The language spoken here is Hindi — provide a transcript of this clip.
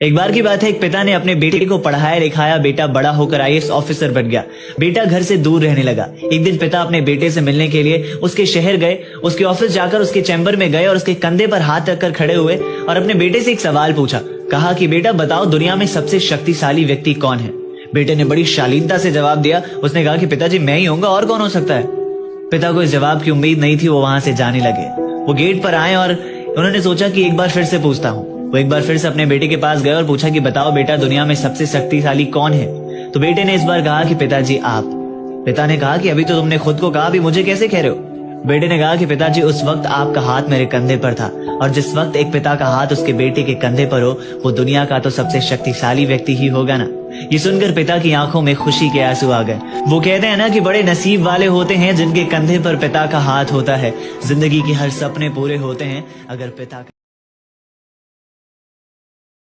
एक बार की बात है, एक पिता ने अपने बेटे को पढ़ाया लिखाया, बेटा बड़ा होकर आईएएस ऑफिसर बन गया। बेटा घर से दूर रहने लगा। एक दिन पिता अपने बेटे से मिलने के लिए उसके शहर गए। उसके ऑफिस जाकर उसके चैम्बर में गए और उसके कंधे पर हाथ रखकर खड़े हुए और अपने बेटे से एक सवाल पूछा। कहा कि बेटा बताओ, दुनिया में सबसे शक्तिशाली व्यक्ति कौन है? बेटे ने बड़ी शालीनता से जवाब दिया। उसने कहा कि पिताजी मैं ही होऊंगा, और कौन हो सकता है? पिता को इस जवाब की उम्मीद नहीं थी। वो वहां से जाने लगे। वो गेट पर आए और उन्होंने सोचा कि एक बार फिर से पूछता हूँ। वो एक बार फिर से अपने बेटे के पास गए और पूछा कि बताओ बेटा, दुनिया में सबसे शक्तिशाली कौन है? तो बेटे ने इस बार कहा कि पिताजी आप। पिता ने कहा कि अभी तो तुमने खुद को कहा, अभी मुझे कैसे कह रहे हो? बेटे ने कहा कि पिताजी उस वक्त आपका हाथ मेरे कंधे पर था, और जिस वक्त एक पिता का हाथ उसके बेटे के कंधे पर हो, वो दुनिया का तो सबसे शक्तिशाली व्यक्ति ही होगा ना। ये सुनकर पिता की आंखों में खुशी के आंसू आ गए। वो कहते हैं ना कि बड़े नसीब वाले होते हैं जिनके कंधे पर पिता का हाथ होता है। जिंदगी के हर सपने पूरे होते हैं अगर पिता